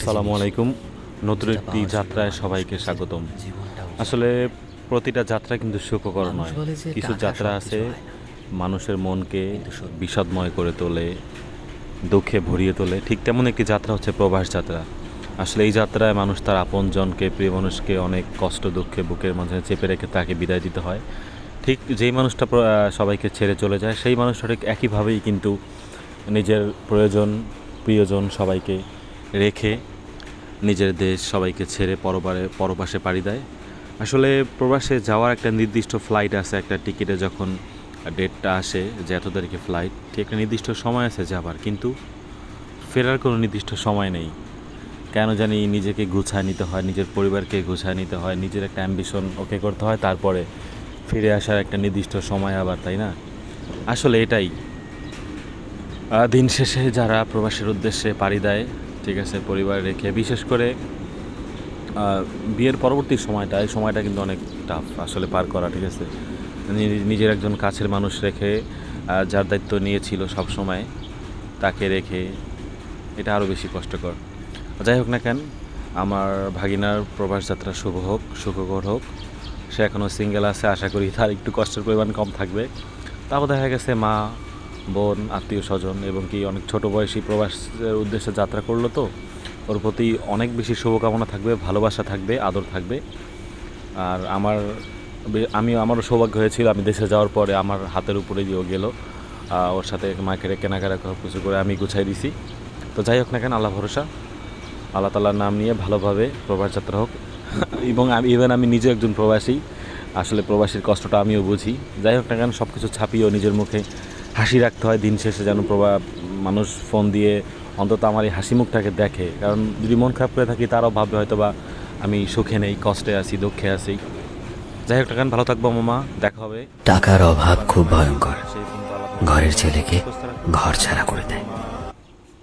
আসসালামু আলাইকুম। নতুন একটি যাত্রায় সবাইকে স্বাগতম। আসলে প্রতিটা যাত্রা কিন্তু সুখকর নয়। কিছু যাত্রা আছে মানুষের মনকে বিষাদময় করে তোলে, দুঃখে ভরিয়ে তোলে। ঠিক তেমন একটি যাত্রা হচ্ছে প্রবাস যাত্রা। আসলে এই যাত্রায় মানুষ তার আপনজনকে, প্রিয় মানুষকে অনেক কষ্ট দুঃখে বুকের মাঝে চেপে রেখে তাকে বিদায় দিতে হয়। ঠিক যেই মানুষটা সবাইকে ছেড়ে চলে যায়, সেই মানুষটা ঠিক একইভাবেই কিন্তু নিজের প্রয়োজন, প্রিয়জন সবাইকে রেখে নিজের দেশ সবাইকে ছেড়ে পরপাশে পাড়ি দেয়। আসলে প্রবাসে যাওয়ার একটা নির্দিষ্ট ফ্লাইট আছে, একটা টিকিটে যখন ডেটটা আসে যে এত তারিখে ফ্লাইট, ঠিক একটা নির্দিষ্ট সময় আছে যাবার, কিন্তু ফেরার কোনো নির্দিষ্ট সময় নেই। কেন জানি নিজেকে গুছায় নিতে হয়, নিজের পরিবারকে গুছায় নিতে হয়, নিজের একটা অ্যাম্বিশন ওকে করতে হয়, তারপরে ফিরে আসার একটা নির্দিষ্ট সময় আবার, তাই না? আসলে এটাই দিন শেষে যারা প্রবাসের উদ্দেশ্যে পাড়ি দেয়, ঠিক আছে, পরিবার রেখে, বিশেষ করে বিয়ের পরবর্তী সময়টা, এই সময়টা কিন্তু অনেক টাফ আসলে পার করা, ঠিক আছে। নিজের একজন কাছের মানুষ রেখে, যার দায়িত্ব নিয়েছিল সব সময়, তাকে রেখে, এটা আরও বেশি কষ্টকর। যাই হোক না কেন, আমার ভাগিনার প্রবাস যাত্রা শুভ হোক, সুখকর হোক। সে এখনও সিঙ্গেল আছে, আশা করি তার একটু কষ্টের পরিমাণ কম থাকবে। তারপর দেখা গেছে মা, বোন, আত্মীয় স্বজন এবং কি অনেক ছোটো বয়সী প্রবাসের উদ্দেশ্যে যাত্রা করলো, তো ওর প্রতি অনেক বেশি শুভকামনা থাকবে, ভালোবাসা থাকবে, আদর থাকবে। আর আমারও সৌভাগ্য হয়েছিল, আমি দেশে যাওয়ার পরে আমার হাতের উপরে দিয়েও গেল, ওর সাথে মাকে কেনাকাটা কিছু করে আমি গুছাই দিছি। তো যাই হোক না কেন, আল্লাহ ভরসা, আল্লাহ তাআলার নাম নিয়ে ভালোভাবে প্রবাস যাত্রা হোক। এবং আমি নিজে একজন প্রবাসী, আসলে প্রবাসীর কষ্টটা আমিও বুঝি। যাই হোক না কেন, সব কিছু ছাপিয়েও নিজের মুখে হাসি রাখতে হয় দিন শেষে, যেন মানুষ ফোন দিয়ে অন্তত আমার এই হাসি মুখটাকে দেখে। কারণ যদি মন খারাপ করে থাকি, তারাও ভাববে হয়তো বা আমি সুখে নেই, কষ্টে আছি, দুঃখে আছি। যাই হোক না কেন, ভালো থাকবো মামা, দেখা হবে। টাকার অভাব খুব ভয়ঙ্কর, সেই পর্যন্ত ঘরের ছেলেকে ঘর ছাড়া করে দেয়।